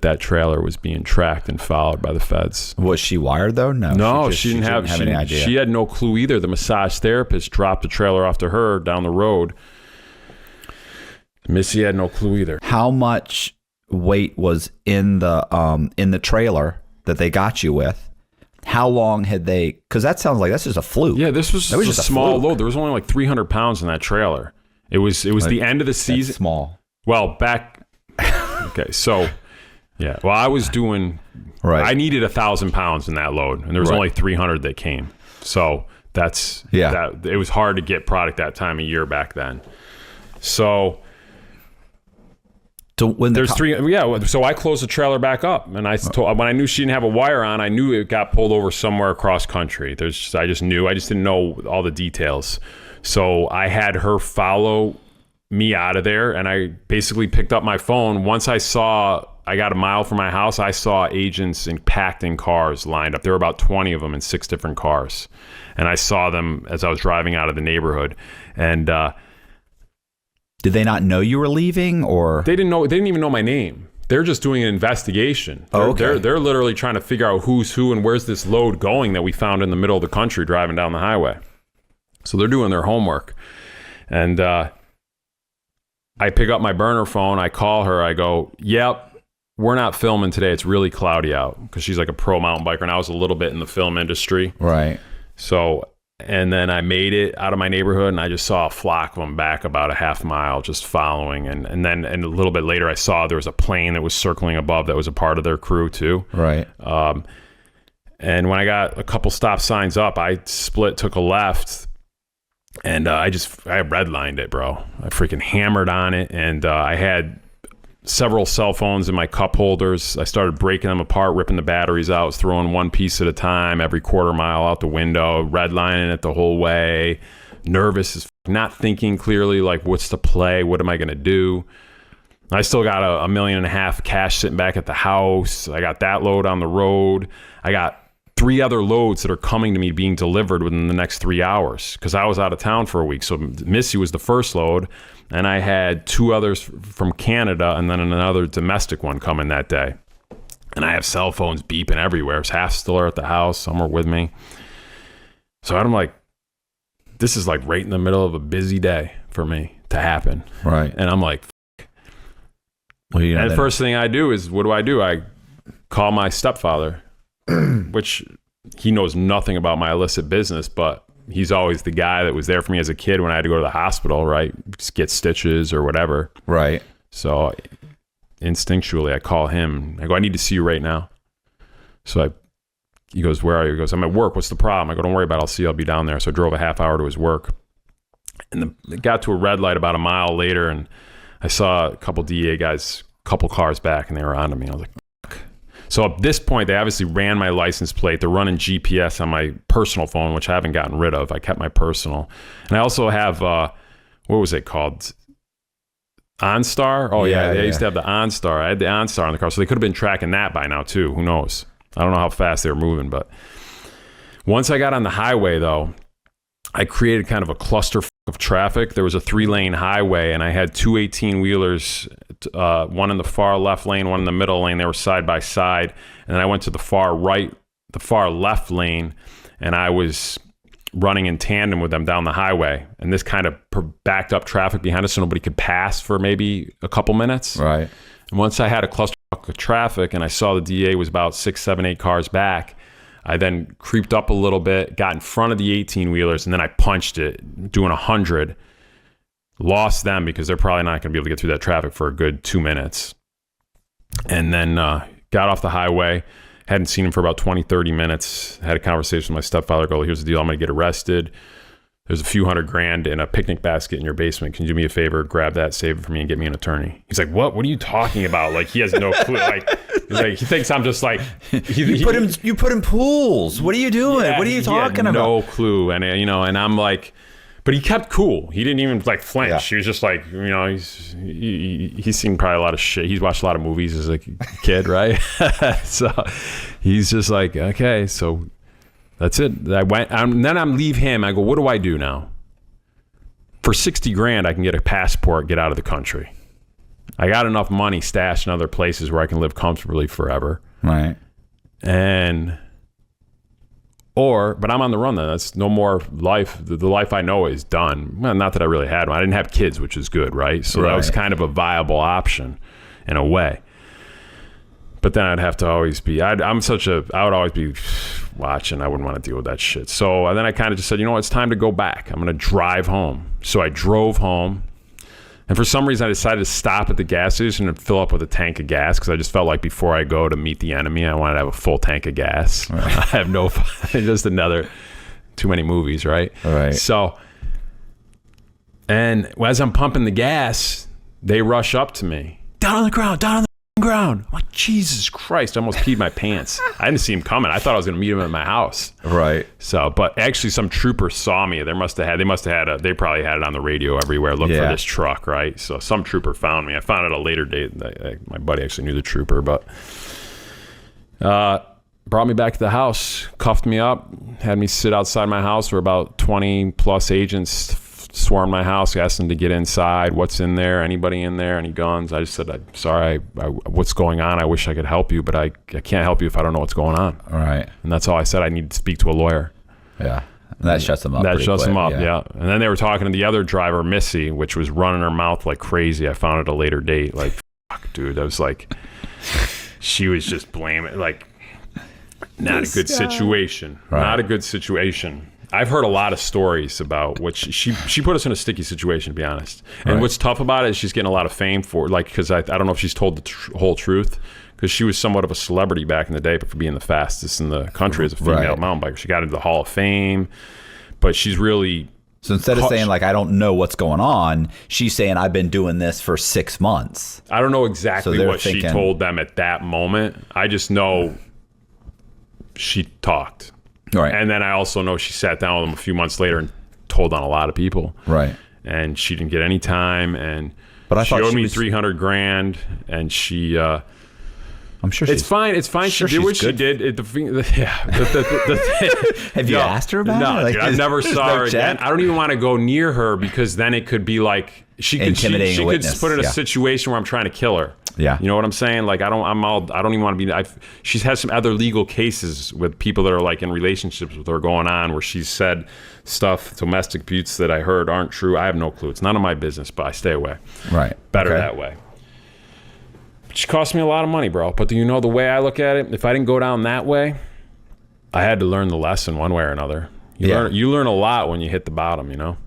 that trailer was being tracked and followed by the feds. Was she wired though? No, she didn't have any idea. She had no clue either. The massage therapist dropped the trailer off to her down the road. Missy had no clue either. How much weight was in the trailer that they got you with? How long had they? Because that sounds like that's just a fluke. Yeah, this was just a small load. There was only like 300 pounds in that trailer. It was the end of the season. That's small. Well, back. Okay, so yeah. Well, I was doing. Right. I needed 1,000 pounds in that load, and there was only 300 that came. So that's that. It was hard to get product that time of year back then. So. So when there's three, so I closed the trailer back up, and I told, when I knew she didn't have a wire on, I knew it got pulled over somewhere across country. I just knew. I just didn't know all the details. So I had her follow me out of there, and I basically picked up my phone. Once I got a mile from my house, I saw agents packed in cars lined up. There were about 20 of them in 6 different cars, and I saw them as I was driving out of the neighborhood, and. Did they not know you were leaving, or they didn't know? They didn't even know my name. They're just doing an investigation. They're literally trying to figure out who's who and where's this load going that we found in the middle of the country driving down the highway. So they're doing their homework, and I pick up my burner phone. I call her. I go, "Yep, we're not filming today. It's really cloudy out," because she's like a pro mountain biker, and I was a little bit in the film industry, right? So. And then I made it out of my neighborhood, and I just saw a flock of them back about a half mile just following. And then a little bit later, I saw there was a plane that was circling above that was a part of their crew too. Right. And when I got a couple stop signs up, I took a left, and I redlined it, bro. I freaking hammered on it, and I had several cell phones in my cup holders. I started breaking them apart, ripping the batteries out, throwing one piece at a time every quarter mile out the window, redlining it the whole way, nervous, not thinking clearly, like, what's the play? What am I going to do? I still got $1.5 million cash sitting back at the house. I got that load on the road. I got 3 other loads that are coming to me being delivered within the next 3 hours because I was out of town for a week. So Missy was the first load, and I had 2 others from Canada and then another domestic one coming that day. And I have cell phones beeping everywhere. Half still are at the house. Some are with me. So I'm like, this is like right in the middle of a busy day for me to happen. Right. And I'm like, and the first thing I do is, what do? I call my stepfather, which he knows nothing about my illicit business, but he's always the guy that was there for me as a kid when I had to go to the hospital, right? Just get stitches or whatever. Right. So instinctually, I call him. I go, I need to see you right now. So he goes, where are you? He goes, I'm at work. What's the problem? I go, don't worry about it. I'll see you. I'll be down there. So I drove a half hour to his work. And it got to a red light about a mile later, and I saw a couple DEA guys, couple cars back, and they were onto me. I was like, fuck. So at this point, they obviously ran my license plate. They're running GPS on my personal phone, which I haven't gotten rid of. I kept my personal. And I also have, what was it called? OnStar? Oh, yeah. They used to have the OnStar. I had the OnStar in the car. So they could have been tracking that by now, too. Who knows? I don't know how fast they were moving. But once I got on the highway, though, I created kind of a cluster of traffic. There was a 3-lane highway, and I had 2 18-wheelers, one in the far left lane, one in the middle lane. They were side by side. And then I went to the far left lane, and I was running in tandem with them down the highway. And this kind of backed up traffic behind us so nobody could pass for maybe a couple minutes. Right. And once I had a cluster of traffic and I saw the DA was about 6, 7, 8 cars back, I then creeped up a little bit, got in front of the 18-wheelers, and then I punched it, doing 100. Lost them because they're probably not going to be able to get through that traffic for a good 2 minutes. And then got off the highway, hadn't seen him for about 20, 30 minutes, had a conversation with my stepfather, go, here's the deal, I'm going to get arrested. There's a few $100,000 in a picnic basket in your basement. Can you do me a favor, grab that, save it for me, and get me an attorney? He's like, what? What are you talking about? Like, he has no clue. He thinks I'm just like... You put him pools. What are you doing? Yeah, what are you talking about? No clue. And, and I'm like... But he kept cool. He didn't even like flinch. Yeah. He was just like, he's seen probably a lot of shit. He's watched a lot of movies as a kid, right? So he's just like, okay, so... That's it. Then I'm leave him. I go, what do I do now? For $60,000, I can get a passport, get out of the country. I got enough money stashed in other places where I can live comfortably forever. Right. But I'm on the run then. That's no more life. The life I know is done. Well, not that I really had one. I didn't have kids, which is good, right? So that was kind of a viable option in a way. But then I'd have to always be, I would always be watching. I wouldn't want to deal with that shit. So then I kind of just said, you know what, it's time to go back. I'm going to drive home. So I drove home. And for some reason, I decided to stop at the gas station and fill up with a tank of gas because I just felt like before I go to meet the enemy, I wanted to have a full tank of gas. Right. I have no, just another, too many movies, right? All right. So, and as I'm pumping the gas, they rush up to me. Down on the ground, down on the ground. I'm like, Jesus Christ, I almost peed my pants. I didn't see him coming. I thought I was going to meet him at my house. Right. So, but actually some troopers saw me. They probably had it on the radio everywhere. Look for this truck, right? So some trooper found me. I found it at a later date. My buddy actually knew the trooper, but brought me back to the house, cuffed me up, had me sit outside my house where about 20 plus agents swarmed my house, asked them to get inside. What's in there? Anybody in there? Any guns? I just said, I'm sorry, what's going on? I wish I could help you, but I can't help you if I don't know what's going on. All right. And that's all I said. I need to speak to a lawyer. Yeah. And that shuts them up. That shuts quick. them up, yeah. And then they were talking to the other driver, Missy, which was running her mouth like crazy. I found it at a later date. Like, fuck, dude. I was like, she was just blaming, like, not a good situation. Right. Not a good situation. I've heard a lot of stories about what she put us in a sticky situation, to be honest. And what's tough about it is she's getting a lot of fame for, like, because I don't know if she's told the whole truth, because she was somewhat of a celebrity back in the day, but for being the fastest in the country as a female mountain biker. She got into the Hall of Fame, but she's really... So instead of saying, like, I don't know what's going on, she's saying, I've been doing this for 6 months. I don't know exactly what she told them at that moment. I just know she talked. Right. And then I also know she sat down with them a few months later and told on a lot of people. Right. And she didn't get any time. But she owed me $300,000, and she... I'm sure it's fine. It's fine. She did what she did. Have you asked her about it? No, dude, I never saw her again. I don't even want to go near her because then it could be like she could put in a situation where I'm trying to kill her. Yeah. You know what I'm saying? Like I don't even want to be. She's had some other legal cases with people that are like in relationships with her going on where she's said stuff, domestic abuse that I heard aren't true. I have no clue. It's none of my business, but I stay away. Right. Better that way. She cost me a lot of money, bro. But do you know the way I look at it? If I didn't go down that way, I had to learn the lesson one way or another. You learn a lot when you hit the bottom, you know?